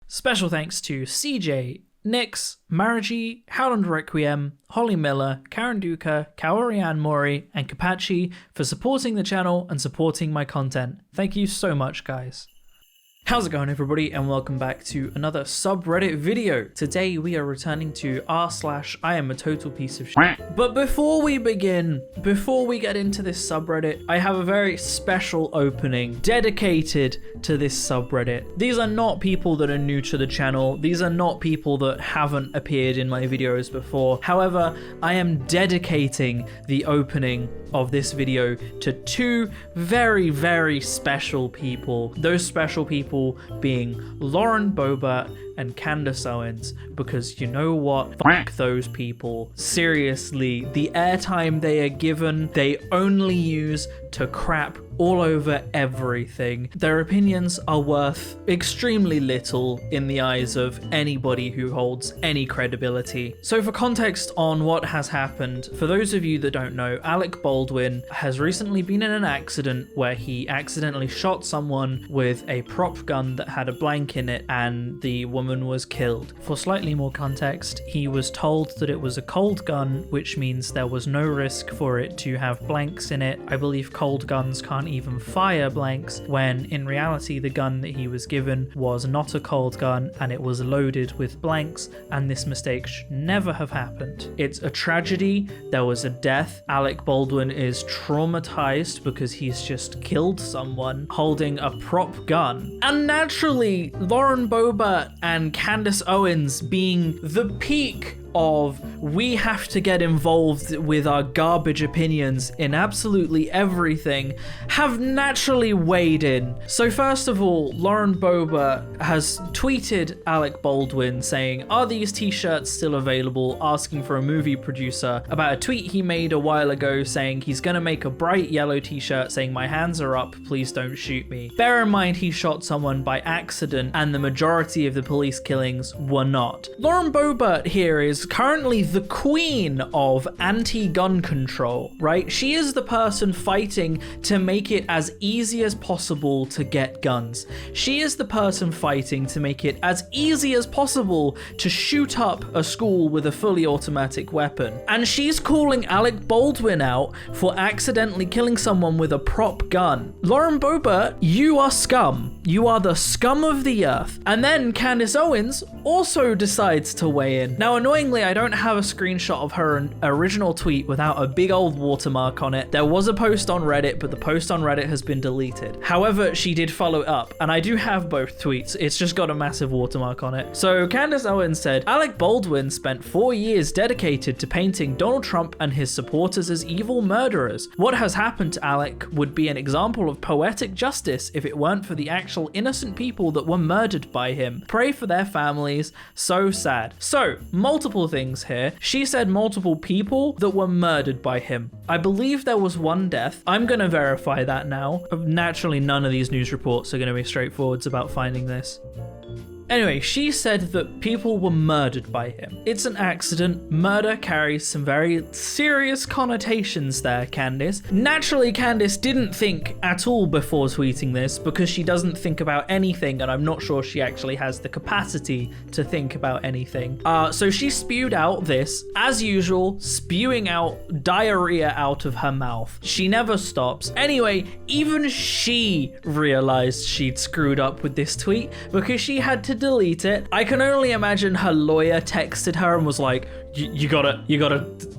Special thanks to CJ, Nix, Mariji, Howland Requiem, Holly Miller, Karen Duca, Kaorian Mori, and Kapachi for supporting the channel and supporting my content. Thank you so much, guys. How's it going, everybody, and welcome back to another subreddit video. Today we are returning to r/iamatotalpieceofsh. But before we begin, before we get into this subreddit, I have a very special opening dedicated to this subreddit. These are not people that are new to the channel. These are not people that haven't appeared in my videos before. However, I am dedicating the opening of this video to two very, very special people. Those special people being Lauren Boebert and Candace Owens, because you know what? Fuck those people. Seriously, the airtime they are given, they only use to crap all over everything. Their opinions are worth extremely little in the eyes of anybody who holds any credibility. So for context on what has happened, for those of you that don't know, Alec Baldwin has recently been in an accident where he accidentally shot someone with a prop gun that had a blank in it, and the woman was killed. For slightly more context, he was told that it was a cold gun, which means there was no risk for it to have blanks in it. I believe cold guns can't even fire blanks, when in reality the gun that he was given was not a cold gun and it was loaded with blanks, and this mistake should never have happened. It's a tragedy. There was a death. Alec Baldwin is traumatized because he's just killed someone holding a prop gun. And naturally, Lauren Boebert and Candace Owens, being the peak of we have to get involved with our garbage opinions in absolutely everything, have naturally weighed in. So first of all, Lauren Boebert has tweeted Alec Baldwin saying, "Are these t-shirts still available?" asking for a movie producer about a tweet he made a while ago saying he's gonna make a bright yellow t-shirt saying "My hands are up, please don't shoot me." Bear in mind he shot someone by accident and the majority of the police killings were not. Lauren Boebert here is currently the queen of anti-gun control, right? She is the person fighting to make it as easy as possible to get guns. She is the person fighting to make it as easy as possible to shoot up a school with a fully automatic weapon. And she's calling Alec Baldwin out for accidentally killing someone with a prop gun. Lauren Boebert, you are scum. You are the scum of the earth. And then Candace Owens also decides to weigh in. Now, annoyingly, I don't have a screenshot of her original tweet without a big old watermark on it. There was a post on Reddit, but the post on Reddit has been deleted. However, she did follow up, and I do have both tweets. It's just got a massive watermark on it. So Candace Owens said, "Alec Baldwin spent 4 years dedicated to painting Donald Trump and his supporters as evil murderers. What has happened to Alec would be an example of poetic justice if it weren't for the actual innocent people that were murdered by him. Pray for their families. So sad." So, multiple things here. She said multiple people that were murdered by him. I believe there was one death. I'm going to verify that now. Naturally, none of these news reports are going to be straightforwards about finding this. Anyway, she said that people were murdered by him. It's an accident. Murder carries some very serious connotations there, Candace. Naturally, Candace didn't think at all before tweeting this because she doesn't think about anything, and I'm not sure she actually has the capacity to think about anything. So she spewed out this, as usual, spewing out diarrhea out of her mouth. She never stops. Anyway, even she realized she'd screwed up with this tweet because she had to delete it. I can only imagine her lawyer texted her and was like, you gotta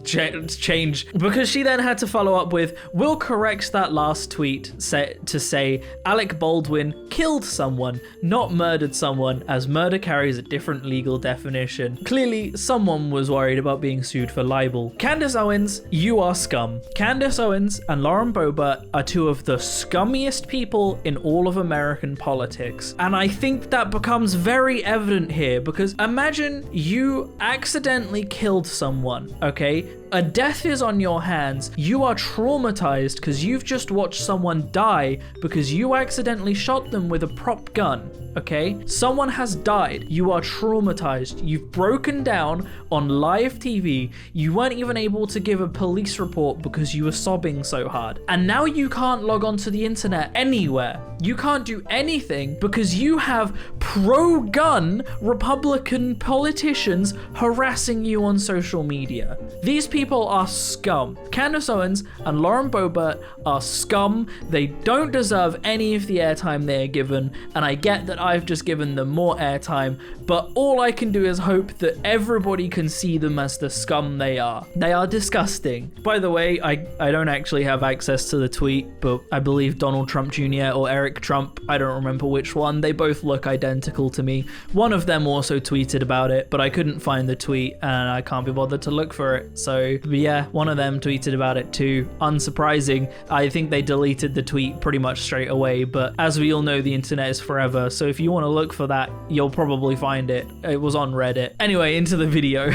change, because she then had to follow up with, "We'll correct that last tweet to say Alec Baldwin killed someone, not murdered someone, as murder carries a different legal definition." Clearly, someone was worried about being sued for libel. Candace Owens, you are scum. Candace Owens and Lauren Boebert are two of the scummiest people in all of American politics. And I think that becomes very evident here, because imagine you accidentally killed someone, okay? A death is on your hands. You are traumatized because you've just watched someone die because you accidentally shot them with a prop gun. Okay? Someone has died. You are traumatized. You've broken down on live TV. You weren't even able to give a police report because you were sobbing so hard. And now you can't log onto the internet anywhere. You can't do anything because you have pro-gun Republican politicians harassing you on social media. These people are scum. Candace Owens and Lauren Boebert are scum. They don't deserve any of the airtime they are given, and I get that I've just given them more airtime, but all I can do is hope that everybody can see them as the scum they are. They are disgusting. By the way, I don't actually have access to the tweet, but I believe Donald Trump Jr. or Eric Trump, I don't remember which one, they both look identical to me. One of them also tweeted about it, but I couldn't find the tweet and I can't be bothered to look for it. So yeah, one of them tweeted about it too. Unsurprising. I think they deleted the tweet pretty much straight away, but as we all know, the internet is forever. So if you want to look for that, you'll probably find it. It was on Reddit. Anyway, into the video.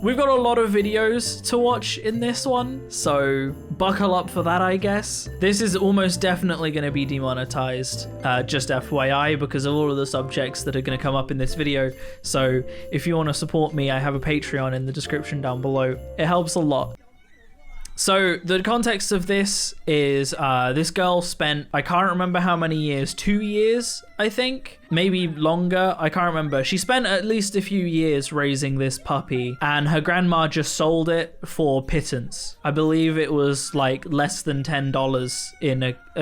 We've got a lot of videos to watch in this one, so buckle up for that, I guess. This is almost definitely going to be demonetized, just FYI, because of all of the subjects that are going to come up in this video. So if you want to support me, I have a Patreon in the description down below. It helps a lot. So the context of this is this girl spent, I can't remember how many years, 2 years, I think, maybe longer, I can't remember. She spent at least a few years raising this puppy, and her grandma just sold it for pittance. I believe it was like less than $10 in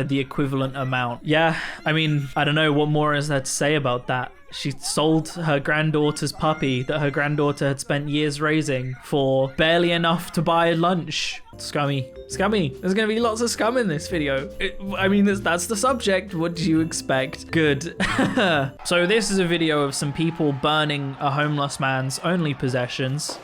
the equivalent amount. Yeah, I mean, I don't know what more is there to say about that. She sold her granddaughter's puppy that her granddaughter had spent years raising for barely enough to buy lunch. Scummy. Scummy. There's going to be lots of scum in this video. I mean, that's the subject. What do you expect? Good. So this is a video of some people burning a homeless man's only possessions.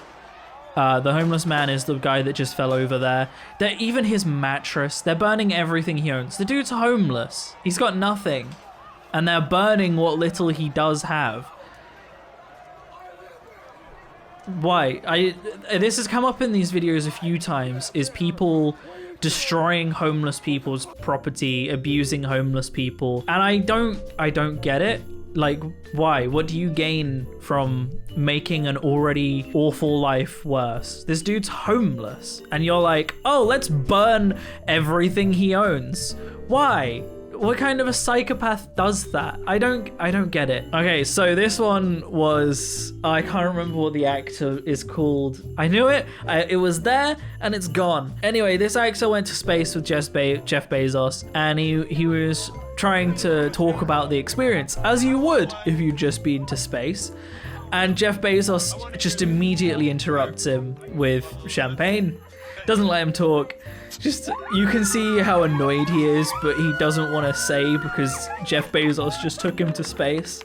The homeless man is the guy that just fell over there. Even his mattress. They're burning everything he owns. The dude's homeless. He's got nothing. And they're burning what little he does have. Why? This has come up in these videos a few times, is people destroying homeless people's property, abusing homeless people. And I don't get it. Like, why? What do you gain from making an already awful life worse? This dude's homeless. And you're like, oh, let's burn everything he owns. Why? What kind of a psychopath does that? I don't get it. Okay, so this one was, I can't remember what the actor is called. I knew it. It was there and it's gone. Anyway, this actor went to space with Jeff Bezos, and he was trying to talk about the experience, as you would if you'd just been to space. And Jeff Bezos just immediately interrupts him with champagne. Doesn't let him talk. Just, you can see how annoyed he is, but he doesn't want to say because Jeff Bezos just took him to space.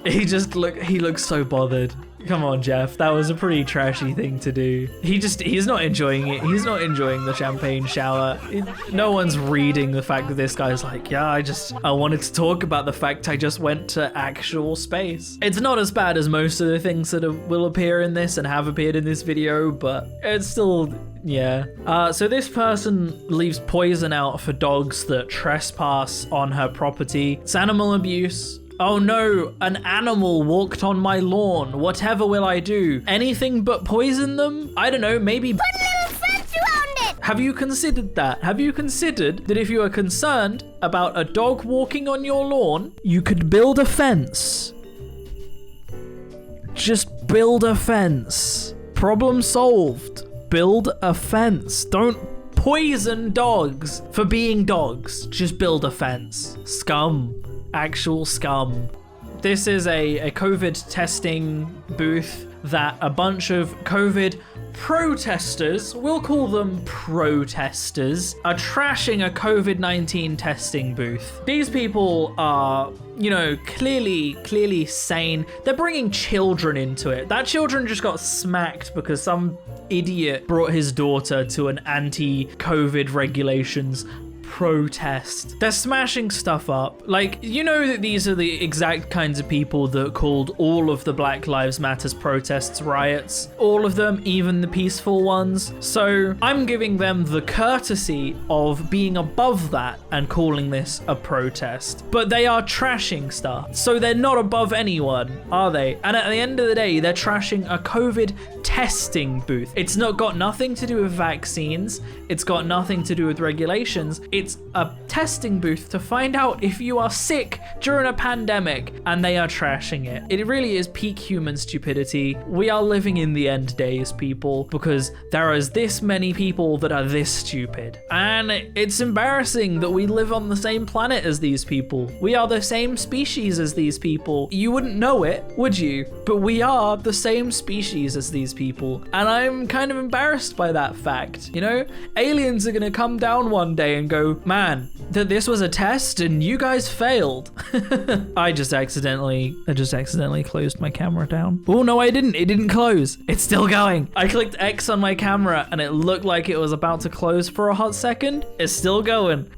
He looks so bothered. Come on, Jeff, that was a pretty trashy thing to do. He's not enjoying it. He's not enjoying the champagne shower. No one's reading the fact that this guy's like, yeah, I wanted to talk about the fact I just went to actual space. It's not as bad as most of the things that will appear in this and have appeared in this video, but it's still, yeah. So this person leaves poison out for dogs that trespass on her property. It's animal abuse. Oh no, an animal walked on my lawn. Whatever will I do? Anything but poison them? I don't know, maybe put a little fence around it. Have you considered that? Have you considered that if you are concerned about a dog walking on your lawn, you could build a fence? Just build a fence. Problem solved. Build a fence. Don't poison dogs for being dogs. Just build a fence. Scum. Actual scum. This is a COVID testing booth that a bunch of COVID protesters, we'll call them protesters, are trashing a COVID-19 testing booth. These people are, clearly sane. They're bringing children into it. That children just got smacked because some idiot brought his daughter to an anti-COVID regulations protest. They're smashing stuff up. Like, you know that these are the exact kinds of people that called all of the Black Lives Matters protests riots. All of them, even the peaceful ones. So I'm giving them the courtesy of being above that and calling this a protest. But they are trashing stuff. So they're not above anyone, are they? And at the end of the day, they're trashing a COVID testing booth. It's not got nothing to do with vaccines. It's got nothing to do with regulations. It's a testing booth to find out if you are sick during a pandemic, and they are trashing it. It really is peak human stupidity. We are living in the end days, people, because there is this many people that are this stupid. And it's embarrassing that we live on the same planet as these people. We are the same species as these people. You wouldn't know it, would you? But we are the same species as these people. And I'm kind of embarrassed by that fact. You know, aliens are gonna come down one day and go, man, that this was a test and you guys failed. I just accidentally closed my camera down. Oh no, I didn't. It didn't close. It's still going. I clicked X on my camera and it looked like it was about to close for a hot second. It's still going.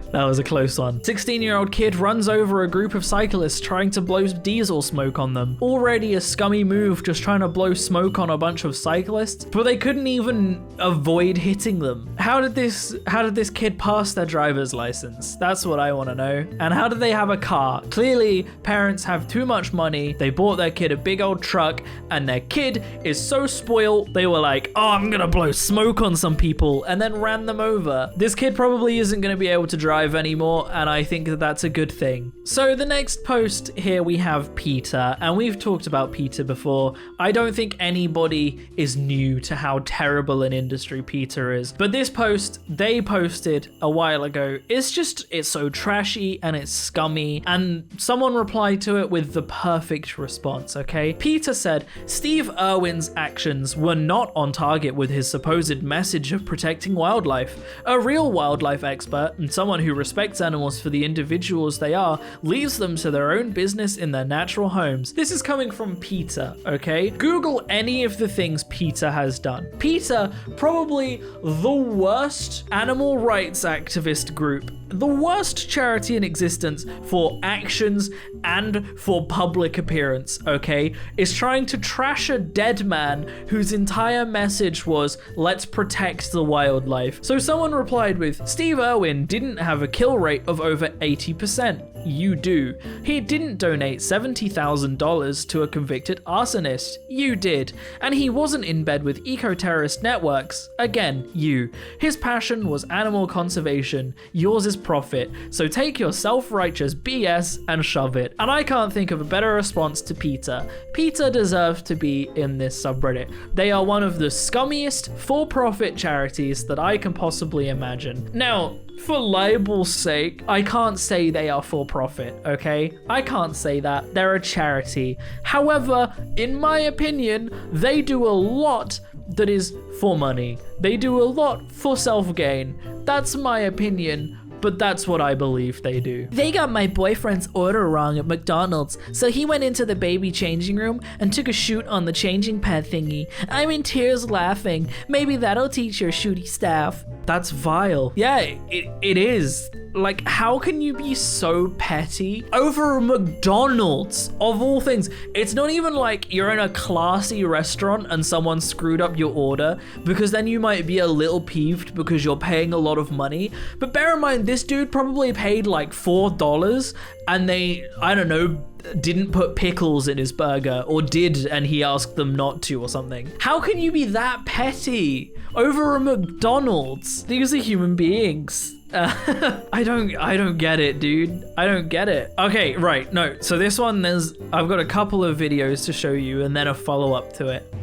That was a close one. 16-year-old kid runs over a group of cyclists trying to blow diesel smoke on them. Already a scummy move, just trying to blow smoke on a bunch of cyclists, but they couldn't even avoid hitting them. How did this kid pass their driver's license? That's what I want to know. And how did they have a car? Clearly, parents have too much money. They bought their kid a big old truck, and their kid is so spoiled, they were like, oh, I'm gonna blow smoke on some people, and then ran them over. This kid probably isn't gonna be able to drive anymore, and I think that that's a good thing. So the next post here we have Peter, and we've talked about Peter before. I don't think anybody is new to how terrible an industry Peter is, but this post they posted a while ago, it's so trashy and it's scummy, and someone replied to it with the perfect response, okay? Peter said, Steve Irwin's actions were not on target with his supposed message of protecting wildlife. A real wildlife expert and someone who respects animals for the individuals they are leaves them to their own business in their natural homes. This is coming from Peter, okay? Google any of the things Peter has done. Peter, probably the worst animal rights activist group, the worst charity in existence for actions and for public appearance, okay, is trying to trash a dead man whose entire message was, let's protect the wildlife. So someone replied with, Steve Irwin didn't have a kill rate of over 80%. You do. He didn't donate $70,000 to a convicted arsonist. You did. And he wasn't in bed with eco-terrorist networks. Again, you. His passion was animal conservation. Yours is profit. So take your self-righteous BS and shove it. And I can't think of a better response to Peter. Peter deserves to be in this subreddit. They are one of the scummiest for-profit charities that I can possibly imagine. Now, for libel's sake, I can't say they are for profit, okay? I can't say that. They're a charity. However, in my opinion, they do a lot that is for money. They do a lot for self-gain. That's my opinion. But that's what I believe they do. They got my boyfriend's order wrong at McDonald's, so he went into the baby changing room and took a shoot on the changing pad thingy. I'm in tears laughing. Maybe that'll teach your shooty staff. That's vile. Yeah, it is. Like, how can you be so petty over a McDonald's of all things? It's not even like you're in a classy restaurant and someone screwed up your order, because then you might be a little peeved because you're paying a lot of money. But bear in mind, this dude probably paid like $4 and they, I don't know, didn't put pickles in his burger, or did and he asked them not to or something. How can you be that petty over a McDonald's? These are human beings. I don't get it, dude. I don't get it. Okay, right, no. So this one, I've got a couple of videos to show you and then a follow-up to it.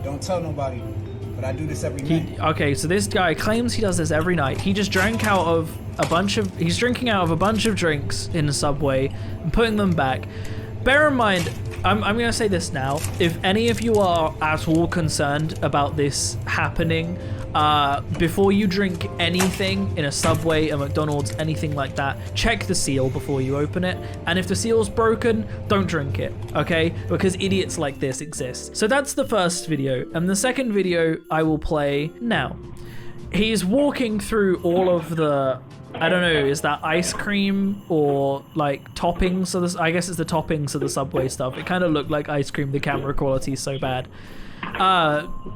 Don't tell nobody, but I do this every night. Okay, so this guy claims he does this every night. He just drank out of he's drinking out of a bunch of drinks in the subway and putting them back. Bear in mind, I'm gonna say this now. If any of you are at all concerned about this happening, before you drink anything in a Subway, a McDonald's, anything like that, check the seal before you open it. And if the seal's broken, don't drink it, okay? Because idiots like this exist. So that's the first video. And the second video I will play now. he's walking through all of the, I don't know, is that ice cream or like toppings? So this, I guess it's the toppings of the Subway stuff. It kind of looked like ice cream. The camera quality is so bad.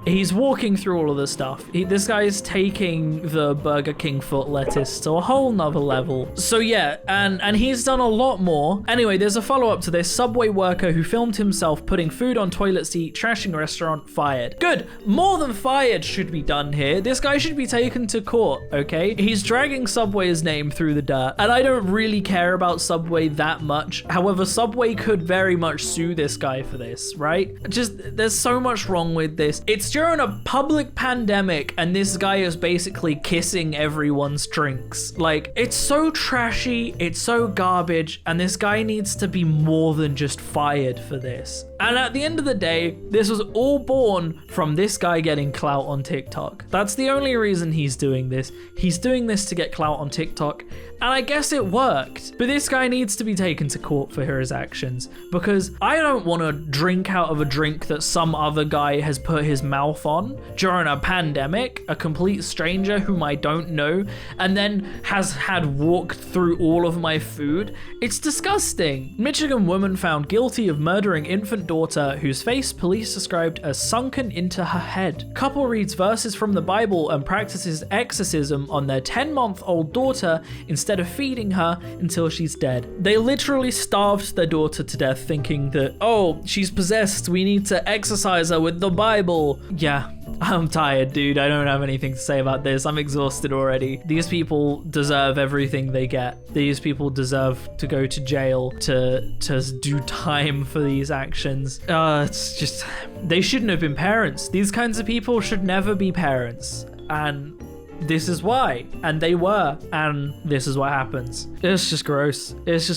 He's walking through all of this stuff. This guy is taking the Burger King foot lettuce to a whole nother level. So yeah, and he's done a lot more. Anyway, there's a follow-up to this. Subway worker who filmed himself putting food on toilet seat, trashing a restaurant, fired. Good. More than fired should be done here. This guy should be taken to court, okay? He's dragging Subway's name through the dirt, and I don't really care about Subway that much. However, Subway could very much sue this guy for this, right? Just, there's so much wrong with this. It's during a public pandemic and this guy is basically kissing everyone's drinks. Like, it's so trashy, it's so garbage, and this guy needs to be more than just fired for this. And at the end of the day, this was all born from this guy getting clout on TikTok. That's the only reason he's doing this. He's doing this to get clout on TikTok, and I guess it worked. But this guy needs to be taken to court for his actions, because I don't want to drink out of a drink that some other guy has put his mouth on during a pandemic, a complete stranger whom I don't know, and then has had walked through all of my food. It's disgusting. Michigan woman found guilty of murdering infant daughter whose face police described as sunken into her head. Couple reads verses from the Bible and practices exorcism on their 10-month-old daughter instead of feeding her until she's dead. They literally starved their daughter to death thinking that, oh, she's possessed, we need to exorcise her with the Bible. Yeah, I'm tired, dude. I don't have anything to say about this. I'm exhausted already. These people deserve everything they get. These people deserve to go to jail, to do time for these actions. It's just, they shouldn't have been parents. These kinds of people should never be parents. And this is why. And they were. And this is what happens. It's just gross. It's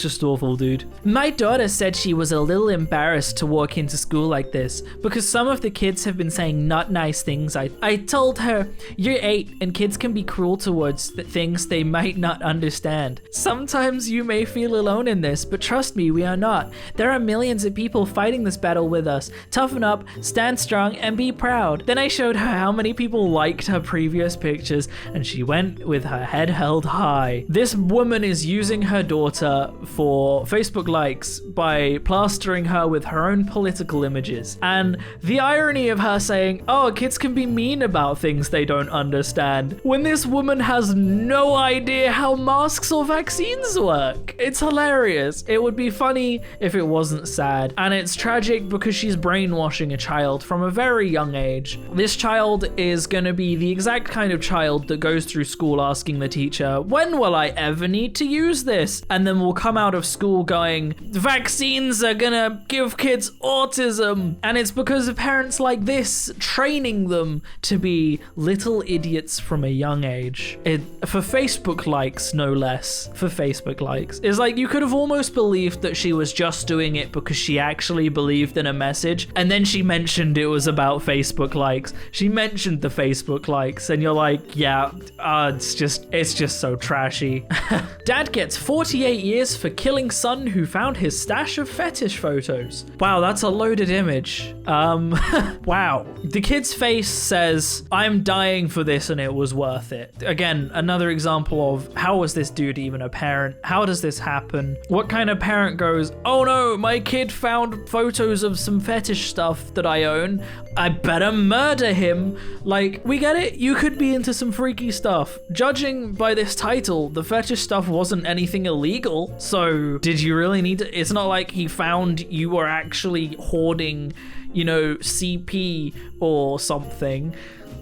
just awful, dude. My daughter said she was a little embarrassed to walk into school like this because some of the kids have been saying not nice things. I told her, you're 8 and kids can be cruel towards things they might not understand. Sometimes you may feel alone in this, but trust me, we are not. There are millions of people fighting this battle with us. Toughen up, stand strong, and be proud. Then I showed her how many people liked her previous pictures and she went with her head held high. This woman is using her daughter for Facebook likes by plastering her with her own political images. And the irony of her saying, oh, kids can be mean about things they don't understand, when this woman has no idea how masks or vaccines work. It's hilarious. It would be funny if it wasn't sad. And it's tragic because she's brainwashing a child from a very young age. This child is going to be the exact kind of child that goes through school asking the teacher, when will I ever need to use this? And then will come out of school going, vaccines are gonna give kids autism. And it's because of parents like this training them to be little idiots from a young age. For Facebook likes, no less. For Facebook likes. It's like you could have almost believed that she was just doing it because she actually believed in a message, and then she mentioned it was about Facebook likes. She mentioned the Facebook likes, and you're like, yeah, it's just so trashy. Dad gets 48 years for killing son who found his stash of fetish photos. Wow, that's a loaded image. Wow. The kid's face says, I'm dying for this and it was worth it. Again, another example of how was this dude even a parent? How does this happen? What kind of parent goes, oh no, my kid found photos of some fetish stuff that I own. I better murder him. Like, we get it. You could be into some freaky stuff. Judging by this title, the fetish stuff wasn't anything illegal. So did you really need to? It's not like he found you were actually hoarding, you know, CP or something.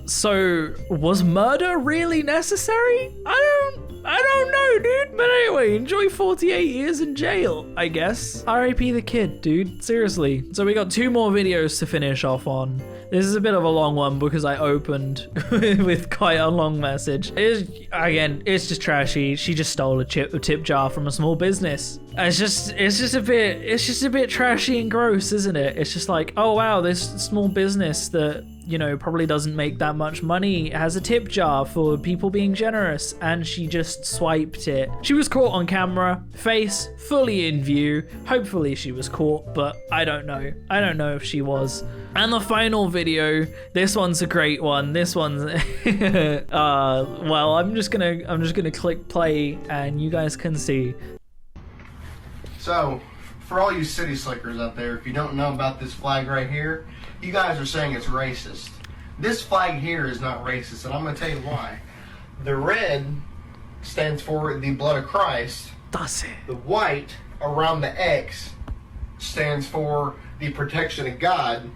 So was murder really necessary? I don't know, dude. But anyway, enjoy 48 years in jail, I guess. RIP the kid, dude. Seriously. So we got 2 more videos to finish off on. This is a bit of a long one because I opened with quite a long message. It's just trashy. She just stole a tip jar from a small business. It's just a bit trashy and gross, isn't it? It's just like, oh wow, this small business that you know, probably doesn't make that much money, has a tip jar for people being generous, and she just swiped it. She was caught on camera, face fully in view. Hopefully she was caught, but I don't know. I don't know if she was. And the final video, this one's a great one. This one's well, I'm just gonna click play and you guys can see. So, for all you city slickers out there, if you don't know about this flag right here, you guys are saying it's racist. This flag here is not racist, and I'm going to tell you why. The red stands for the blood of Christ. That's it. The white around the X stands for the protection of God,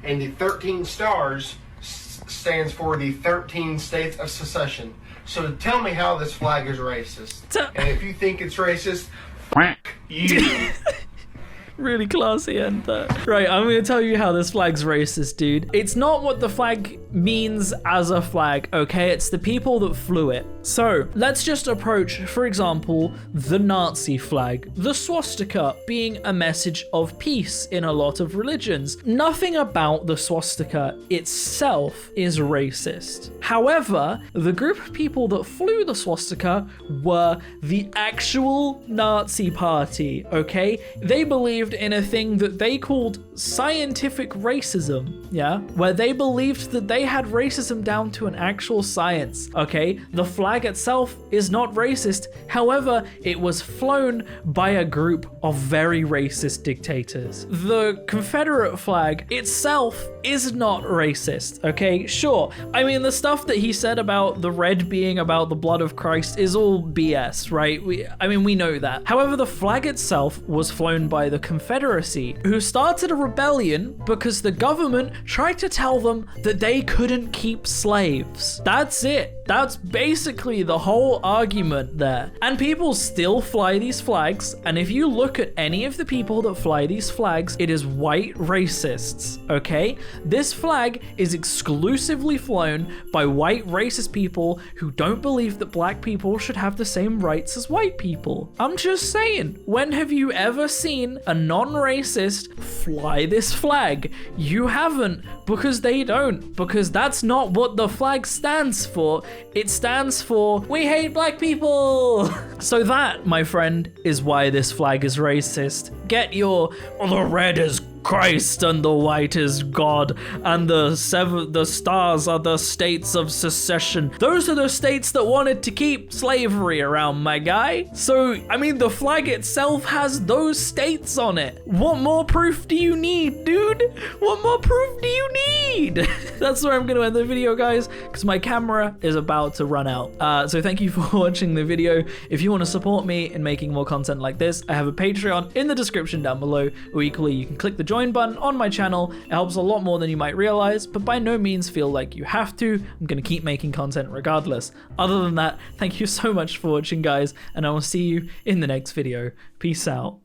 and the 13 stars stands for the 13 states of secession. So tell me how this flag is racist. And if you think it's racist, you. Really classy and right, I'm gonna tell you how this flag's racist, dude. It's not what the flag means as a flag, okay? It's the people that flew it. So let's just approach, for example, the Nazi flag, the swastika being a message of peace in a lot of religions. Nothing about the swastika itself is racist. However, the group of people that flew the swastika were the actual Nazi party, okay? They believed in a thing that they called scientific racism, yeah? Where they believed that they had racism down to an actual science, okay? The flag itself is not racist. However, it was flown by a group of very racist dictators. The Confederate flag itself is not racist, okay? Sure, I mean, the stuff that he said about the red being about the blood of Christ is all BS, right? We know that. However, the flag itself was flown by the Confederacy, who started a rebellion because the government tried to tell them that they couldn't keep slaves. That's it. That's basically the whole argument there. And people still fly these flags, and if you look at any of the people that fly these flags, it is white racists, okay? This flag is exclusively flown by white racist people who don't believe that black people should have the same rights as white people. I'm just saying, when have you ever seen a non-racist fly this flag? You haven't, because they don't, because that's not what the flag stands for. It stands for, we hate black people. So that, my friend, is why this flag is racist. Get your, the red is Christ and the white is God, and the stars are the states of secession. Those are the states that wanted to keep slavery around, my guy. So, I mean, the flag itself has those states on it. What more proof do you need, dude? What more proof do you need? That's where I'm gonna end the video, guys, because my camera is about to run out. So thank you for watching the video. If you want to support me in making more content like this, I have a Patreon in the description down below, or equally you can click the join button on my channel. It helps a lot more than you might realize, but by no means feel like you have to. I'm gonna keep making content regardless. Other than that, thank you so much for watching, guys, and I will see you in the next video. Peace out.